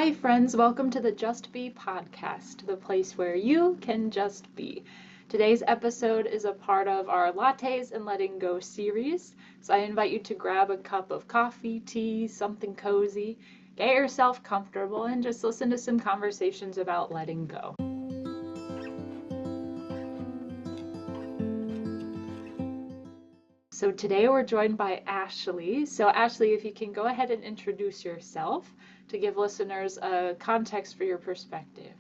Hi, friends. Welcome to the Just Be podcast, the place where you can just be. Today's episode is a part of our Lattes and Letting Go series, so I invite you to grab a cup of coffee, tea, something cozy, get yourself comfortable, and just listen to some conversations about letting go. So today we're joined by Ashley. So, Ashley, if you can go ahead and introduce yourself to give listeners a context for your perspective.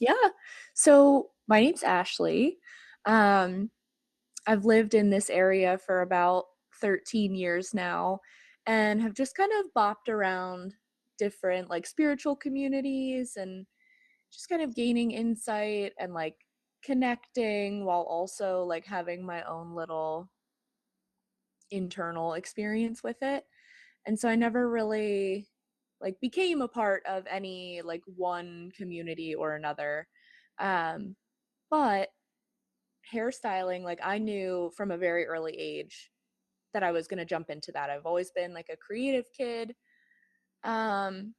Yeah. So my name's Ashley. Um, I've lived in this area for about 13 years now and have just kind of bopped around different like spiritual communities and just kind of gaining insight and like connecting while also like having my own little internal experience with it. And so I never really like became a part of any like one community or another. Um, but hairstyling, like I knew from a very early age that I was going to jump into that. I've always been like a creative kid. Um,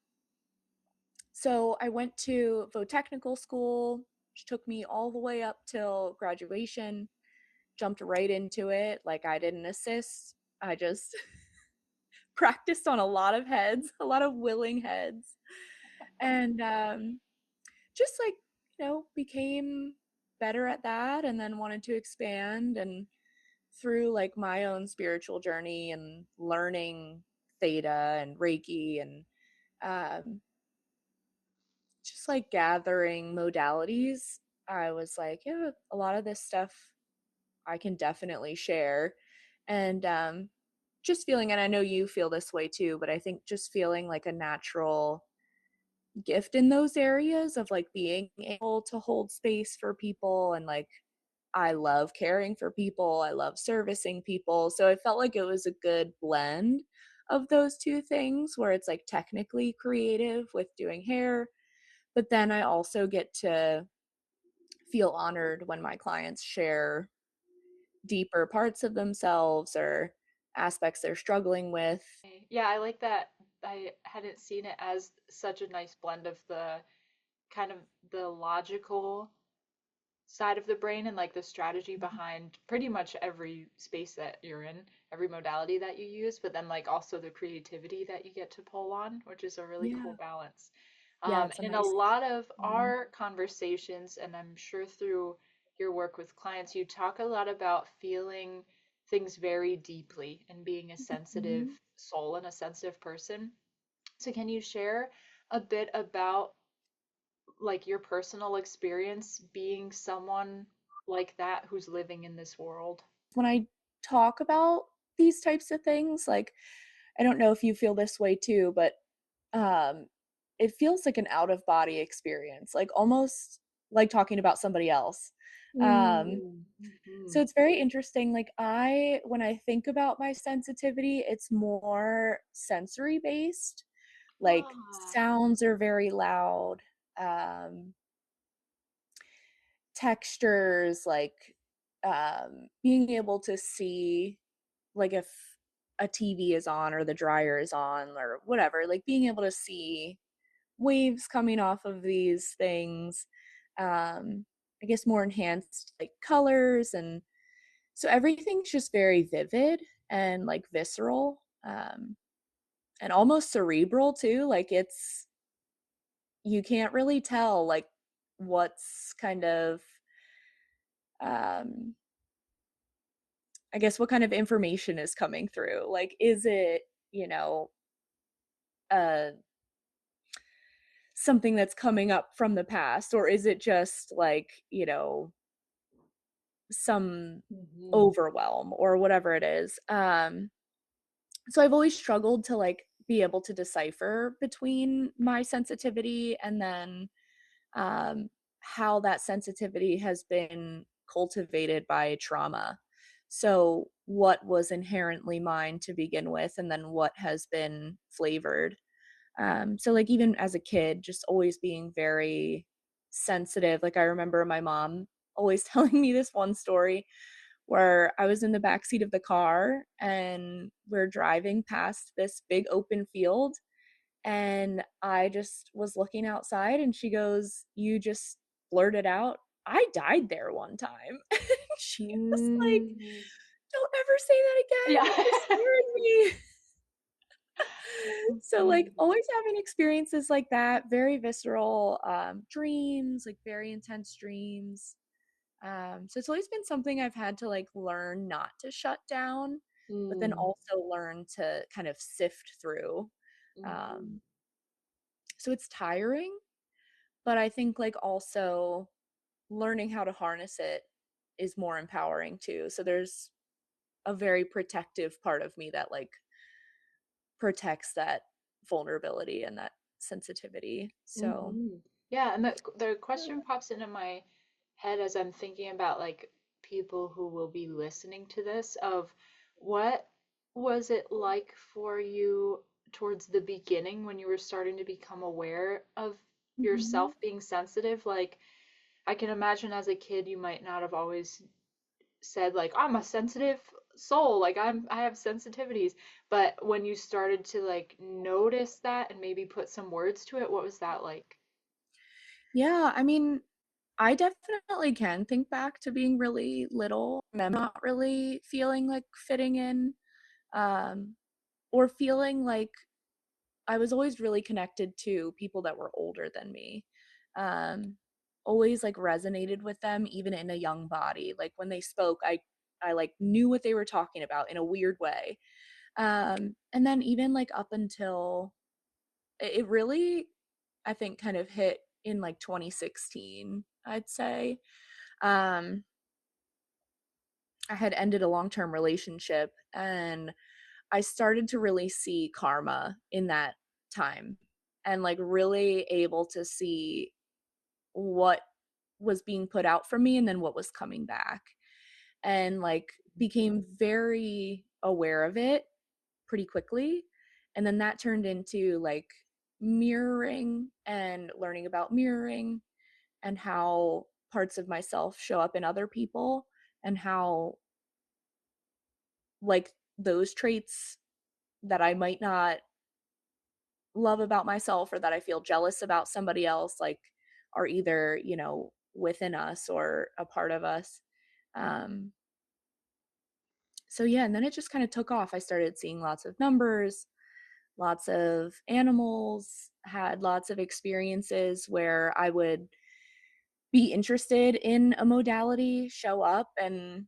so I went to technical school, which took me all the way up till graduation, jumped right into it. Like I didn't assist. I just practiced on a lot of heads, a lot of willing heads. And just like, became better at that and then wanted to expand and through like my own spiritual journey and learning theta and reiki and um, just like gathering modalities, I was like, yeah, a lot of this stuff I can definitely share. And just feeling, and I know you feel this way too, but I think just feeling like a natural gift in those areas of like being able to hold space for people and like I love caring for people. I love servicing people. So I felt like it was a good blend of those two things where it's like technically creative with doing hair, but then I also get to feel honored when my clients share deeper parts of themselves or aspects they're struggling with. Yeah, I like that. I hadn't seen it as such a nice blend of the kind of the logical side of the brain and like the strategy behind pretty much every space that you're in, every modality that you use, but then like also the creativity that you get to pull on, which is a really cool Yeah. balance. Yeah, it's a In a nice. lot of Mhm. our conversations, and I'm sure through your work with clients, you talk a lot about feeling things very deeply and being a sensitive Mhm. soul and a sensitive person. So, can you share a bit about like your personal experience being someone like that who's living in this world? When I talk about these types of things, like I don't know if you feel this way too, but um it feels like an out of body experience, like almost like talking about somebody else. Um Mm-hmm. so it's very interesting. Like I when I think about my sensitivity, it's more sensory based. Like Ah, sounds are very loud. Um Textures, like being able to see like if a TV is on or the dryer is on or whatever, like being able to see waves coming off of these things. I guess more enhanced like colors, and so everything's just very vivid and like visceral, and almost cerebral too. Like it's you can't really tell like what's kind of um I guess what kind of information is coming through. Like is it, you know, uh something that's coming up from the past, or is it just like, some mm-hmm. overwhelm or whatever it is. So I've always struggled to like be able to decipher between my sensitivity and then um how that sensitivity has been cultivated by trauma. So what was inherently mine to begin with and then what has been flavored. So like even as a kid, just always being very sensitive. Like I remember my mom always telling me this one story where I was in the back seat of the car and we're driving past this big open field And I just was looking outside and she goes, "You just blurted out, 'I died there one time.'" She was like, Mm. "Don't ever say that Yeah. again. That just scared me." So like Mhm. always having experiences like that, very visceral dreams, like very intense dreams. So it's always been something I've had to like learn not to shut down, but then Mm. also learn to kind of sift through. Mhm. Um, so it's tiring, but I think like also learning how to harness it is more empowering too. So there's a very protective part of me that like protects that vulnerability and that sensitivity. So, Mhm. Yeah, and the question pops into my head as I'm thinking about like people who will be listening to this of what was it like for you towards the beginning when you were starting to become aware of mhm. yourself being sensitive? Like I can imagine as a kid you might not have always said like I'm a sensitive soul, like I have sensitivities, but when you started to like notice that and maybe put some words to it, what was that like? Yeah, I mean, I definitely can think back to being really little, remember not really feeling like fitting in, um, or feeling like I was always really connected to people that were older than me. Um, always like resonated with them even in a young body. Like when they spoke, I like knew what they were talking about in a weird way. And then even like up until it really I think kind of hit in like 2016, I'd say. Um, I had ended a long-term relationship and I started to really see karma in that time and like really able to see what was being put out from me and then what was coming back and like became very aware of it pretty quickly. And then that turned into like mirroring and learning about mirroring and how parts of myself show up in other people and how like those traits that I might not love about myself or that I feel jealous about somebody else like are either, you know, within us or a part of us. Um so yeah, and then it just kind of took off. I started seeing lots of numbers, lots of animals, had lots of experiences where I would be interested in a modality, show up and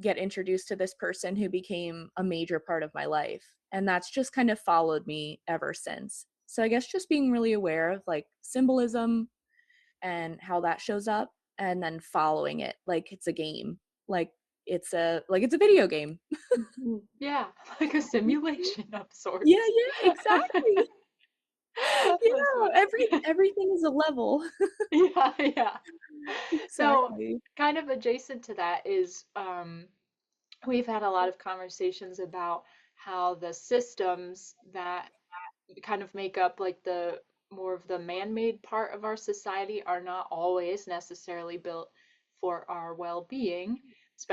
get introduced to this person who became a major part of my life. And that's just kind of followed me ever since. So I guess just being really aware of like symbolism and how that shows up and then following it like it's a game. Like it's a video game. Mhm. Yeah, like a simulation of Yeah, sorts. yeah, exactly. That's Yeah, funny. everything is a level. Yeah, yeah. So, Exactly. kind of adjacent to that is we've had a lot of conversations about how the systems that kind of make up like the more of the man-made part of our society are not always necessarily built for our well-being,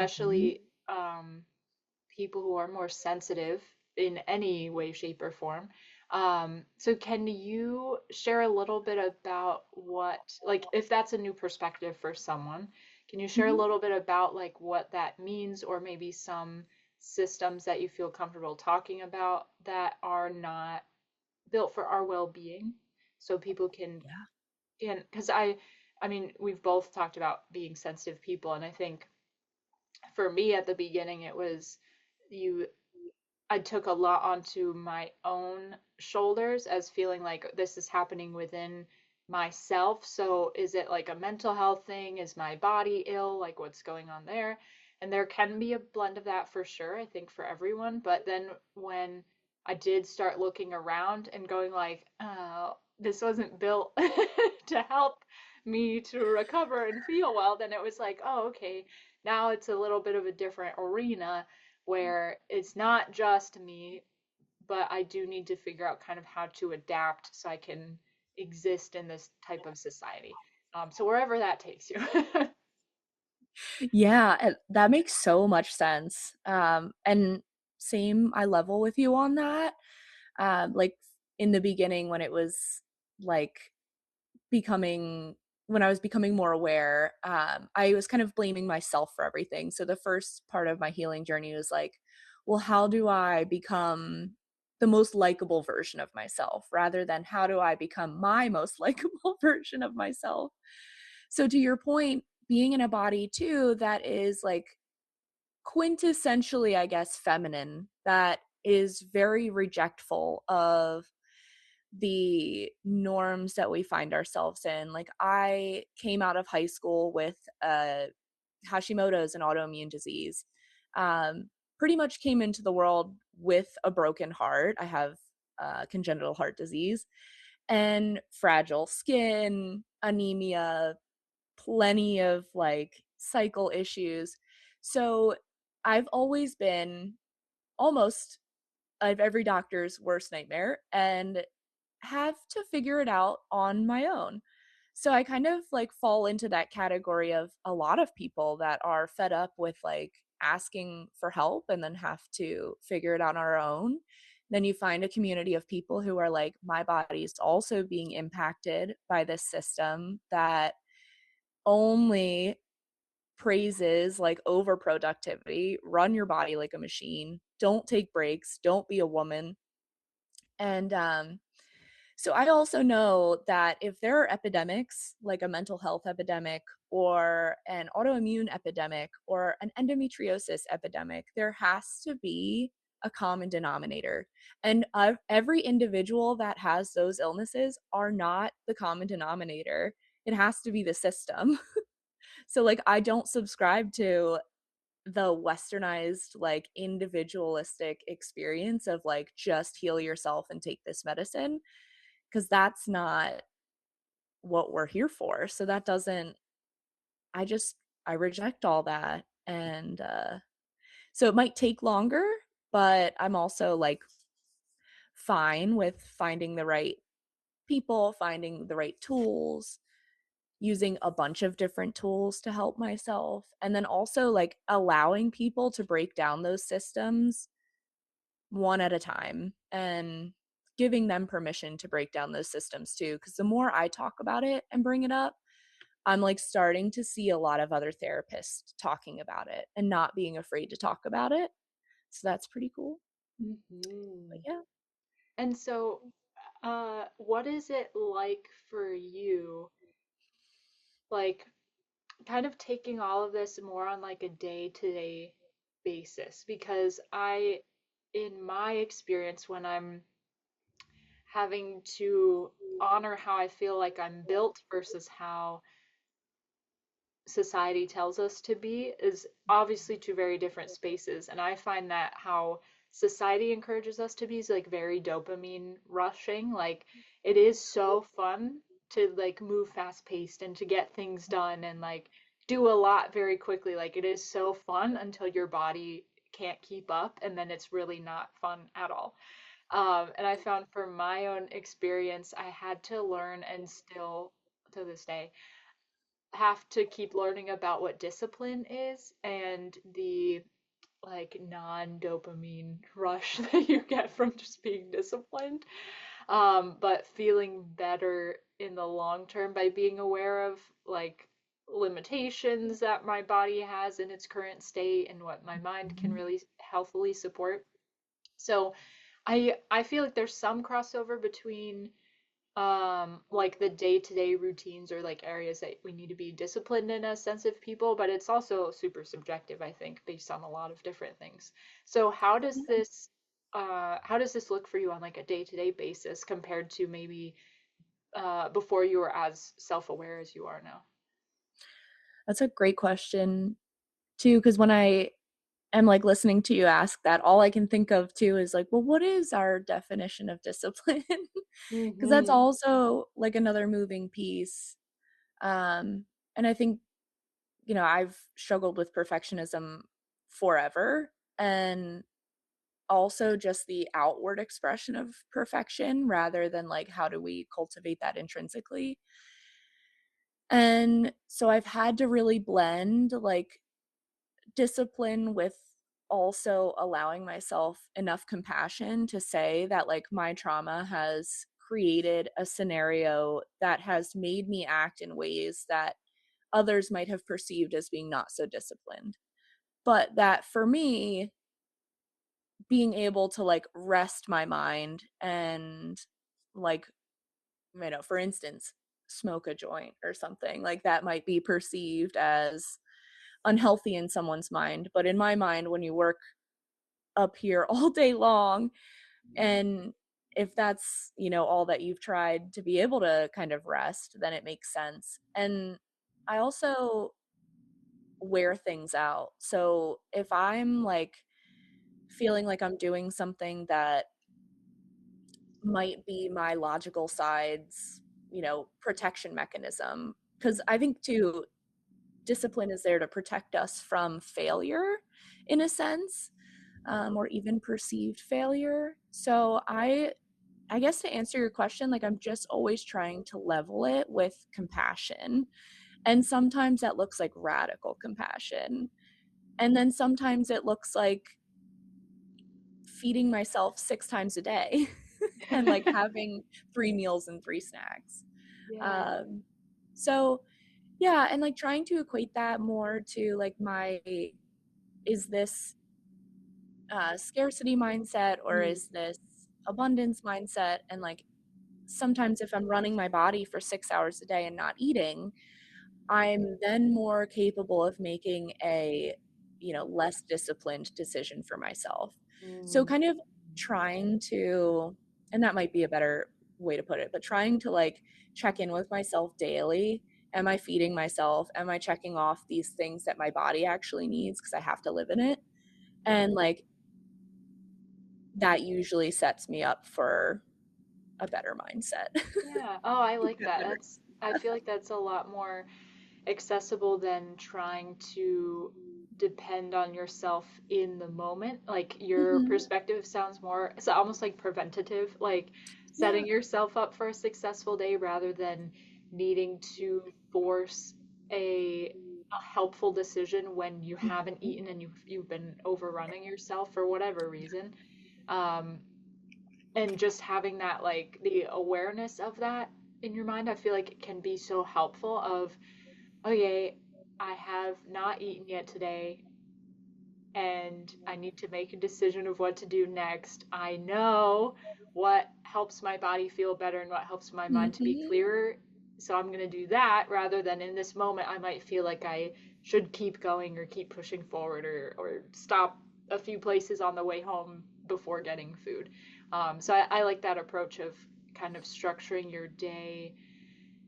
Mhm. especially people who are more sensitive in any way, shape, or form. So can you share a little bit about what, like, if that's a new perspective for someone, can you share a Mhm. little bit about like what that means, or maybe some systems that you feel comfortable talking about that are not built for our well-being, so people Yeah. can, because I mean, we've both talked about being sensitive people, and I think for me at the beginning it was you I took a lot onto my own shoulders as feeling like this is happening within myself. So is it like a mental health thing? Is my body ill? Like what's going on there? And there can be a blend of that for sure, I think for everyone. But then when I did start looking around and going like, oh, this wasn't built to help me to recover and feel well, then it was like, oh, okay, now it's a little bit of a different arena where it's not just me, but I do need to figure out kind of how to adapt so I can exist in this type of society. So wherever that takes you. Yeah, that makes so much sense. And same, I level with you on that. Like in the beginning when it was like becoming when I was becoming more aware, I was kind of blaming myself for everything. So the first part of my healing journey was like, well, how do I become the most likable version of myself rather than how do I become my most likable version of myself? So to your point, being in a body too that is like quintessentially, I guess, feminine, that is very rejectful of the norms that we find ourselves in. Like I came out of high school with Hashimoto's, an autoimmune disease. Um, Pretty much came into the world with a broken heart. I have congenital heart disease and fragile skin, anemia, plenty of like cycle issues. So I've always been almost of every doctor's worst nightmare and have to figure it out on my own. So I kind of like fall into that category of a lot of people that are fed up with like asking for help and then have to figure it out on our own. Then you find a community of people who are like, my body is also being impacted by this system that only praises like overproductivity, run your body like a machine, don't take breaks, don't be a woman. And so I also know that if there are epidemics like a mental health epidemic or an autoimmune epidemic or an endometriosis epidemic, there has to be a common denominator. And every individual that has those illnesses are not the common denominator. It has to be the system. So like I don't subscribe to the westernized like individualistic experience of like just heal yourself and take this medicine because that's not what we're here for. So that doesn't I just I reject all that. And so it might take longer, but I'm also like fine with finding the right people, finding the right tools, using a bunch of different tools to help myself, and then also like allowing people to break down those systems one at a time and giving them permission to break down those systems too. Because the more I talk about it and bring it up, I'm like starting to see a lot of other therapists talking about it and not being afraid to talk about it. So that's pretty cool. But Hmm. yeah. And so, what is it like for you, like kind of taking all of this more on like a day-to-day basis? Because in my experience, when I'm having to honor how I feel like I'm built versus how society tells us to be is obviously two very different spaces. And I find that how society encourages us to be is like very dopamine rushing. Like it is so fun to like move fast paced and to get things done and like do a lot very quickly. Like it is so fun until your body can't keep up and then it's really not fun at all. And I found from my own experience, I had to learn and still to this day have to keep learning about what discipline is and the like non-dopamine rush that you get from just being disciplined, but feeling better in the long term by being aware of like limitations that my body has in its current state and what my mind can really healthily support. So I feel like there's some crossover between like the day-to-day routines or like areas that we need to be disciplined in as sensitive people, but it's also super subjective, I think, based on a lot of different things. So how does this look for you on like a day-to-day basis compared to maybe before you were as self-aware as you are now? That's a great question too, because when I am like listening to you ask that, all I can think of too is like, well, what is our definition of discipline? Because that's Mm-hmm. also like another moving piece. And I think, I've struggled with perfectionism forever. And also just the outward expression of perfection rather than like how do we cultivate that intrinsically. And so I've had to really blend like discipline with also allowing myself enough compassion to say that like my trauma has created a scenario that has made me act in ways that others might have perceived as being not so disciplined. But that for me, being able to like rest my mind and like, for instance, smoke a joint or something like that might be perceived as unhealthy in someone's mind. But in my mind, when you work up here all day long, and if that's, all that you've tried to be able to kind of rest, then it makes sense. And I also wear things out. So if I'm like feeling like I'm doing something that might be my logical side's, protection mechanism, because I think too, discipline is there to protect us from failure in a sense, or even perceived failure. So I guess to answer your question, like I'm just always trying to level it with compassion. And sometimes that looks like radical compassion. And then sometimes it looks like feeding myself 6 times a day and like having 3 meals and 3 snacks. Yeah. Um, so yeah, and like trying to equate that more to like my, is this scarcity mindset or Mm. is this abundance mindset? And like sometimes if I'm running my body for 6 hours a day and not eating, I'm then more capable of making a, less disciplined decision for myself. So Mm. kind of trying to, and that might be a better way to put it, but trying to like check in with myself daily. Am I feeding myself? Am I checking off these things that my body actually needs because I have to live in it? And like that usually sets me up for a better mindset. Yeah. Oh, I like that. I feel like that's a lot more accessible than trying to depend on yourself in the moment. Like your Hmm. perspective sounds more, it's almost like preventative, like Yeah. setting yourself up for a successful day rather than needing to force a helpful decision when you haven't eaten and you've been overrunning yourself for whatever reason. Um, and just having that like the awareness of that in your mind, I feel like it can be so helpful of okay, I have not eaten yet today and I need to make a decision of what to do next. I know what helps my body feel better and what helps my mind to be Hmm. clearer. So I'm going to do that rather than in this moment, I might feel like I should keep going or keep pushing forward or stop a few places on the way home before getting food. So I like that approach of kind of structuring your day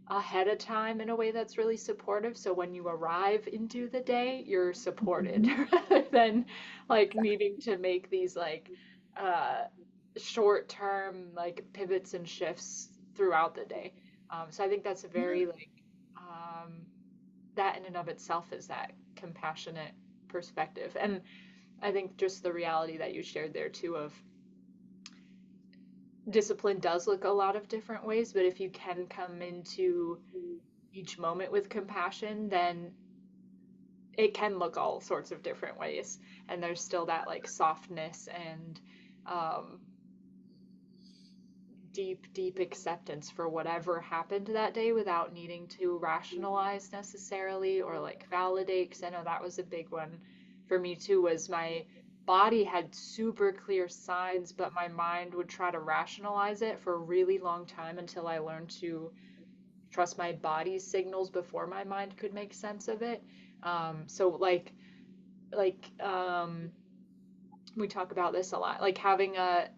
ahead of time in a way that's really supportive. So when you arrive into the day, you're supported Hmm. rather than like needing to make these like uh, short term like pivots and shifts throughout the day. So I think that's a Yeah. very like that in and of itself is that compassionate perspective. And I think just the reality that you shared there too of discipline does look a lot of different ways, but if you can come into each moment with compassion, then it can look all sorts of different ways. And there's still that like softness and um, deep acceptance for whatever happened that day without needing to rationalize necessarily or like validate. Because I know that was a big one for me too, was my body had super clear signs, but my mind would try to rationalize it for a really long time until I learned to trust my body's signals before my mind could make sense of it. So like we talk about this a lot, like having a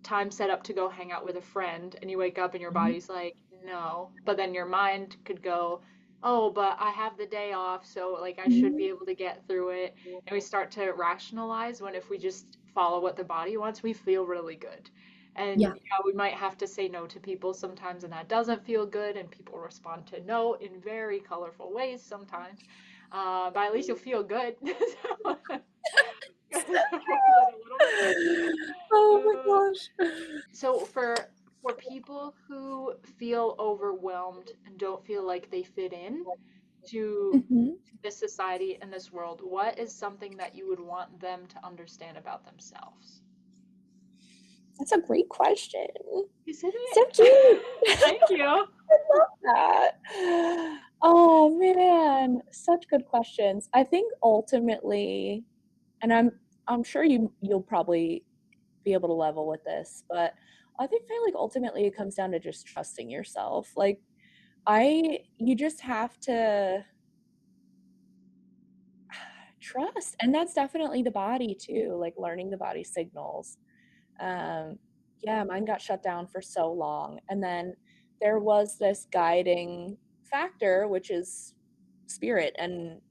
time set up to go hang out with a friend and you wake up and your Hmm. body's like no, but then your mind could go, oh, but I have the day off, so like I should be Hmm. able to get through it. And we start to rationalize when if we just follow what the body wants, we feel really good. And Yeah. yeah, we might have to say no to people sometimes, and that doesn't feel good, and people respond to no in very colorful ways sometimes. But at least you'll feel good. So, avoid a little bit. Oh my Uh, gosh. so for people who feel overwhelmed and don't feel like they fit in, to Mhm. this society and this world, what is something that you would want them to understand about themselves? That's a great question. Isn't So it? cute. Thank you. I love that. Oh man, such good questions. I think ultimately, and I'm sure you'll probably be able to level with this, but I think feel like ultimately it comes down to just trusting yourself. Like you just have to trust, and that's definitely the body too, like learning the body signals. Um, yeah, mine got shut down for so long. And then there was this guiding factor, which is spirit. And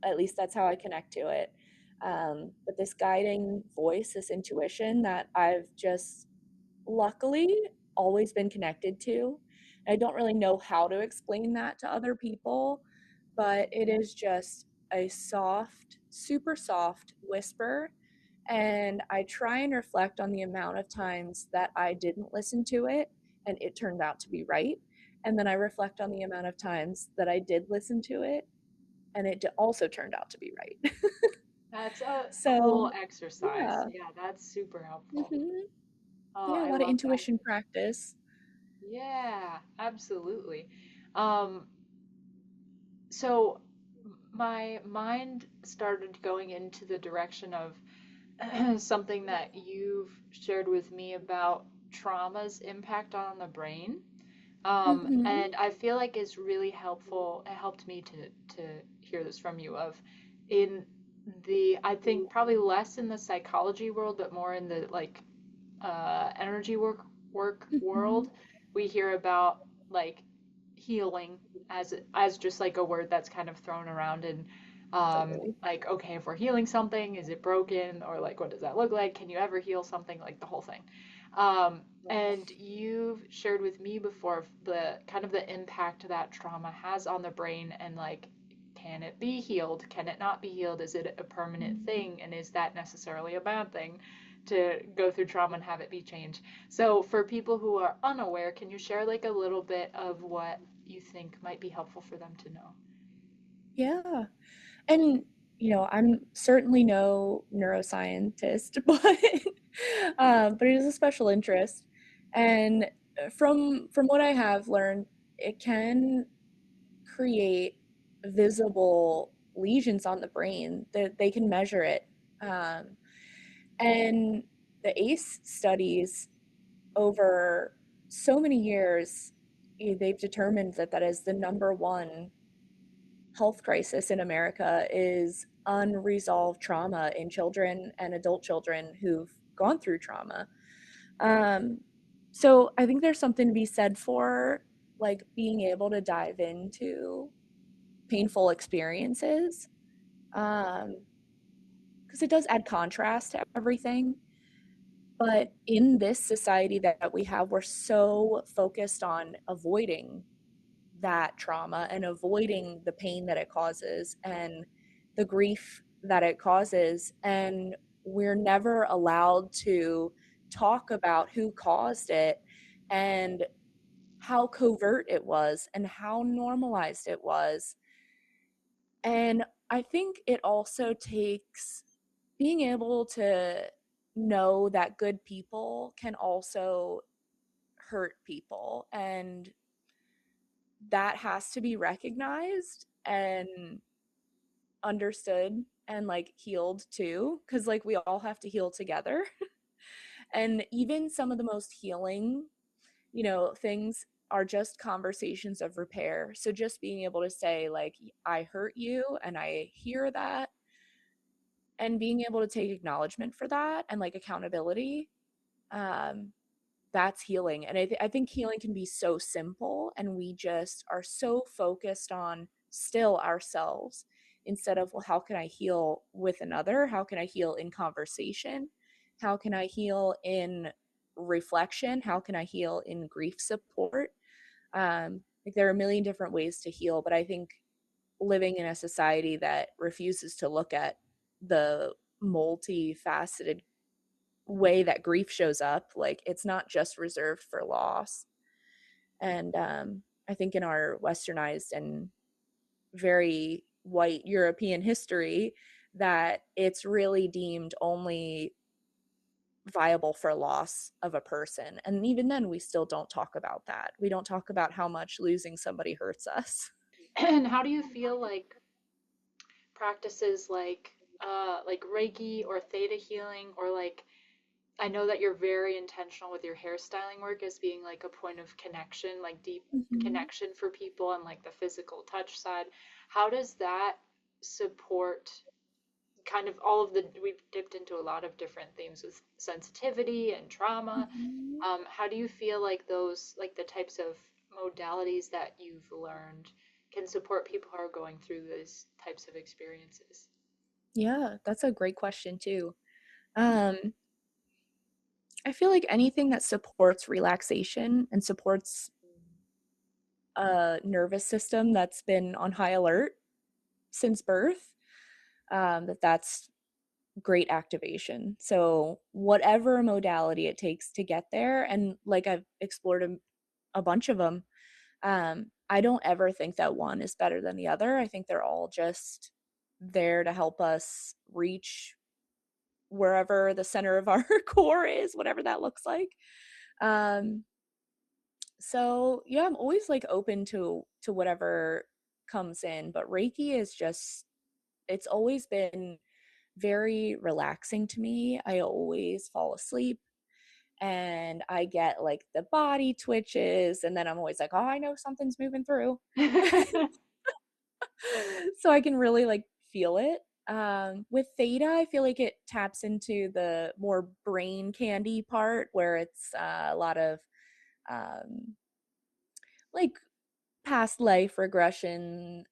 at least that's how I connect to it. But this guiding voice, this intuition that I've just luckily always been connected to. I don't really know how to explain that to other people, but it is just a soft, super soft whisper, and I try and reflect on the amount of times that I didn't listen to it and it turned out to be right. And then I reflect on the amount of times that I did listen to it and it also turned out to be right. That's a cool So, exercise. yeah. Yeah, that's super helpful. Hmm. Oh, Yeah, a I lot of love that. intuition practice. Yeah, absolutely. Um, so my mind started going into the direction of something that you've shared with me about trauma's impact on the brain. Hmm. And I feel like it's really helpful. It helped me to hear this from you of in I think probably less in the psychology world, but more in the like energy work Hmm. world, we hear about like healing as just like a word that's kind of thrown around and Totally. like okay, if we're healing something, is it broken or like what does that look like? Can you ever heal something? Like the whole thing. And you've shared with me before the kind of the impact that trauma has on the brain and like can it be healed? Can it not be healed? Is it a permanent thing? And is that necessarily a bad thing? To go through trauma and have it be changed. So for people who are unaware, can you share like a little bit of what you think might be helpful for them to know? Yeah. And, I'm certainly no neuroscientist, but it is a special interest. And from what I have learned, it can create visible lesions on the brain that they can measure it. Um, and the ACE studies over so many years, they've determined that that is the number one health crisis in America is unresolved trauma in children and adult children who've gone through trauma. Um, so I think there's something to be said for like being able to dive into painful experiences, because it does add contrast to everything. But in this society that we have, we're so focused on avoiding that trauma and avoiding the pain that it causes and the grief that it causes. And we're never allowed to talk about who caused it and how covert it was and how normalized it was. And I think it also takes being able to know that good people can also hurt people, and that has to be recognized and understood and like healed too, because like we all have to heal together. And even some of the most healing, things are just conversations of repair. So just being able to say like I hurt you and I hear that, and being able to take acknowledgement for that and like accountability, um that's healing. And I think healing can be so simple, and we just are so focused on still ourselves instead of, well, how can I heal with another? How can I heal in conversation? How can I heal in reflection? How can I heal in grief support? Like there are a million different ways to heal, but I think living in a society that refuses to look at the multifaceted way that grief shows up, like it's not just reserved for loss. And I think in our westernized and very white European history that it's really deemed only viable for loss of a person. And even then, we still don't talk about that. We don't talk about how much losing somebody hurts us. And how do you feel like practices like Reiki or theta healing or like I know that you're very intentional with your hairstyling work as being like a point of connection, like deep Mm-hmm. connection for people and like the physical touch side. How does that support kind of all of the, we've dipped into a lot of different themes with sensitivity and trauma. Mm-hmm. How do you feel like those, like the types of modalities that you've learned can support people who are going through these types of experiences? Yeah, that's a great question too. Um, I feel like anything that supports relaxation and supports a nervous system that's been on high alert since birth, that's great activation. So whatever modality it takes to get there, and like I've explored a bunch of them, I don't ever think that one is better than the other. I think they're all just there to help us reach wherever the center of our core is, whatever that looks like. Um, so yeah, I'm always like open to whatever comes in, but Reiki is just, it's always been very relaxing to me. I always fall asleep and I get like the body twitches, and then I'm always like, oh, I know something's moving through. So I can really like feel it. With theta, I feel like it taps into the more brain candy part where it's a lot of um, like past life regression,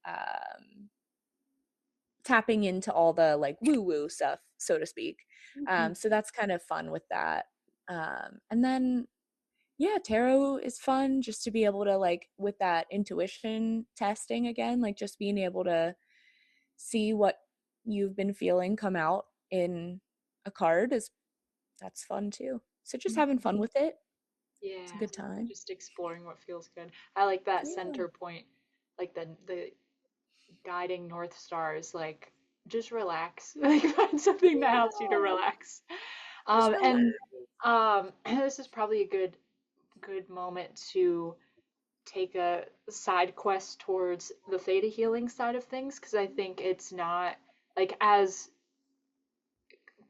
tapping into all the like woo woo stuff, so to speak. Mhm. So that's kind of fun with that. And then, yeah, tarot is fun just to be able to, like, with that intuition testing again, like just being able to see what you've been feeling come out in a card is, that's fun too. So just having Mhm. fun with it. It's a Yeah, good time. just exploring what feels good. I like that Yeah. center point, like the guiding north stars, like just relax. Like find something that helps you to Yeah. relax. Just relax. And this is probably a good moment to take a side quest towards the theta healing side of things because I think it's not like as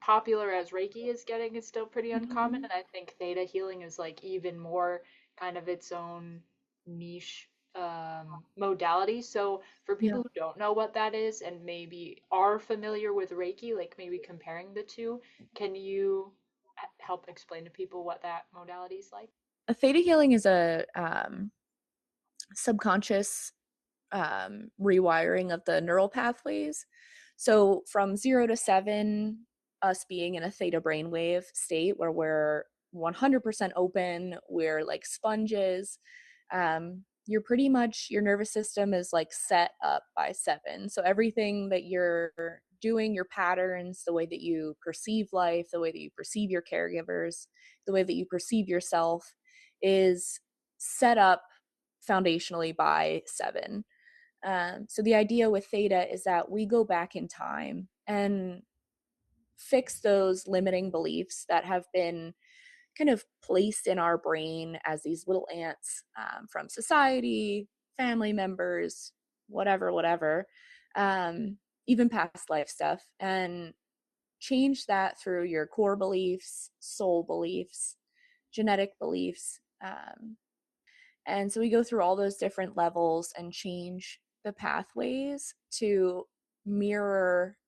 popular as Reiki is getting is still pretty uncommon, Mhm. and I think theta healing is like even more kind of its own niche modality. So for Yeah. people who don't know what that is and maybe are familiar with Reiki, like maybe comparing the two, can you help explain to people what that modality is like? A theta healing is a subconscious rewiring of the neural pathways. So from 0 to 7, us being in a theta brainwave state where we're 100% open, we're like sponges. You're pretty much, your nervous system is like set up by 7. So everything that you're doing, your patterns, the way that you perceive life, the way that you perceive your caregivers, the way that you perceive yourself is set up foundationally by 7. So the idea with theta is that we go back in time and fix those limiting beliefs that have been kind of placed in our brain as these little ants, from society, family members, whatever, whatever, um, even past life stuff, and change that through your core beliefs, soul beliefs, genetic beliefs. And so we go through all those different levels and change the pathways to mirror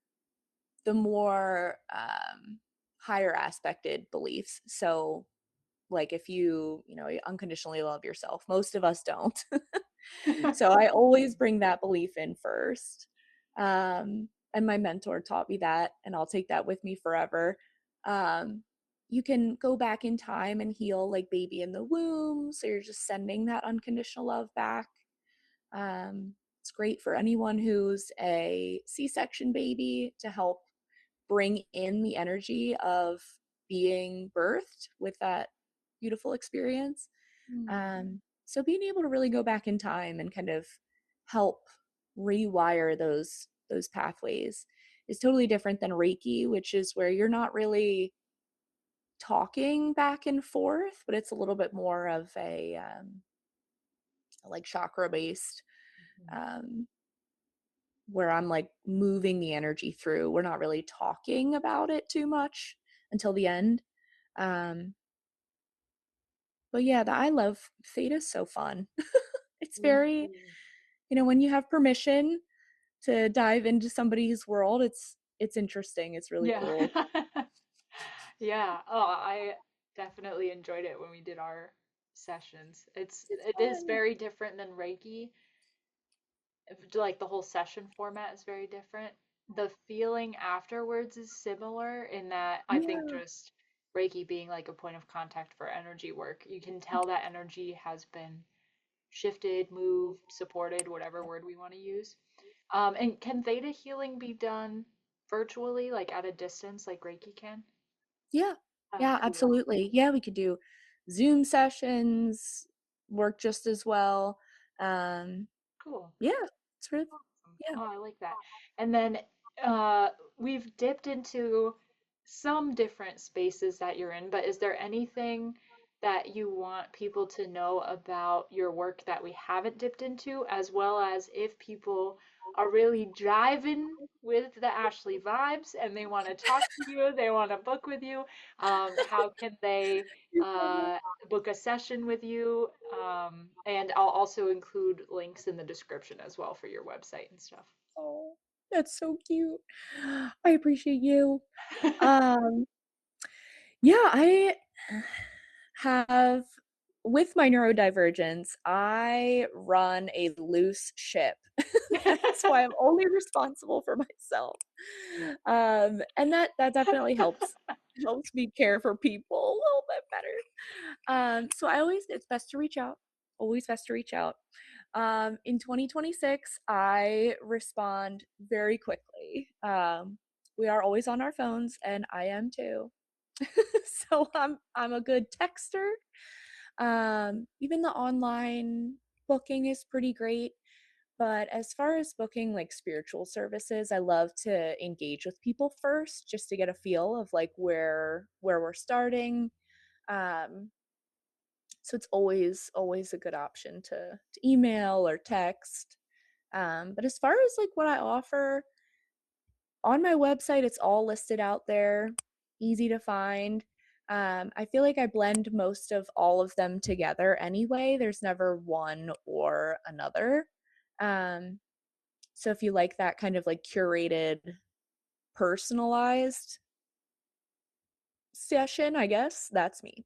the more higher aspected beliefs. So, like if you unconditionally love yourself, most of us don't. So I always bring that belief in first. And my mentor taught me that, and I'll take that with me forever. Um, you can go back in time and heal like baby in the womb. So you're just sending that unconditional love back. It's great for anyone who's a C-section baby to help bring in the energy of being birthed with that beautiful experience. Hmm. So being able to really go back in time and kind of help rewire those pathways is totally different than Reiki, which is where you're not really talking back and forth, but it's a little bit more of a like chakra based, Mhm. um, where I'm like moving the energy through. We're not really talking about it too much until the end. Um, but yeah, I love Theta is so fun. It's Me very, too. when you have permission to dive into somebody's world, it's interesting. It's really Yeah. cool. Yeah. Oh, I definitely enjoyed it when we did our sessions. It's It is fun. very different than Reiki. Like the whole session format is very different. The feeling afterwards is similar in that I think Yeah. just Reiki being like a point of contact for energy work, you can tell that energy has been shifted, moved, supported, whatever word we want to use. And can theta healing be done virtually, like at a distance, like Reiki can? Yeah. Oh, Yeah, cool. absolutely. Yeah, we could do Zoom sessions, work just as well. Um, Cool. yeah, it's really, Awesome. yeah. Oh, I like that. And then uh, we've dipped into some different spaces that you're in, but is there anything that you want people to know about your work that we haven't dipped into, as well as if people are really driving with the Ashley vibes and they want to talk to you, they want to book with you, how can they You're funny. uh, book a session with you. And I'll also include links in the description as well for your website and stuff. Oh, that's so cute. I appreciate you. Um, yeah, I have, with my neurodivergence, I run a loose ship. That's why I'm only responsible for myself. And that definitely helps me care for people a little bit better. So I always, it's best to reach out. Always best to reach out. In 2026, I respond very quickly. We are always on our phones, and I am too. So I'm a good texter. Even the online booking is pretty great. But as far as booking like spiritual services, I love to engage with people first just to get a feel of like where we're starting. Um, so it's always a good option to email or text. But as far as like what I offer on my website, it's all listed out there, easy to find. I feel like I blend most of all of them together anyway. There's never one or another. Um, so if you like that kind of like curated, personalized session, I guess that's me.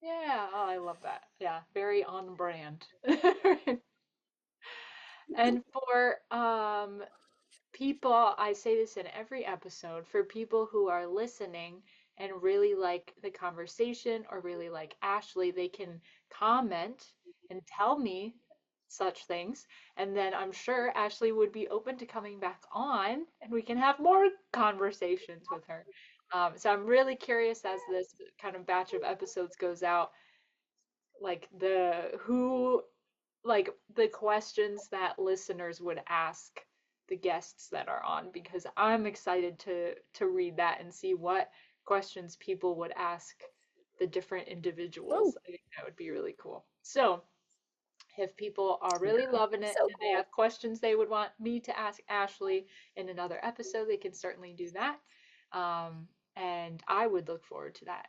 Yeah, oh, I love that. Yeah, very on brand. And for people, I say this in every episode, for people who are listening and really like the conversation or really like Ashley, they can comment and tell me such things. And then I'm sure Ashley would be open to coming back on and we can have more conversations with her. So I'm really curious as this kind of batch of episodes goes out, like like the questions that listeners would ask the guests that are on, because I'm excited to read that and see what questions people would ask the different Oh, individuals. I think that would be really cool. So, if people are yeah, really loving it so and they cool. have questions they would want me to ask Ashley in another episode, they can certainly do that. And I would look forward to that.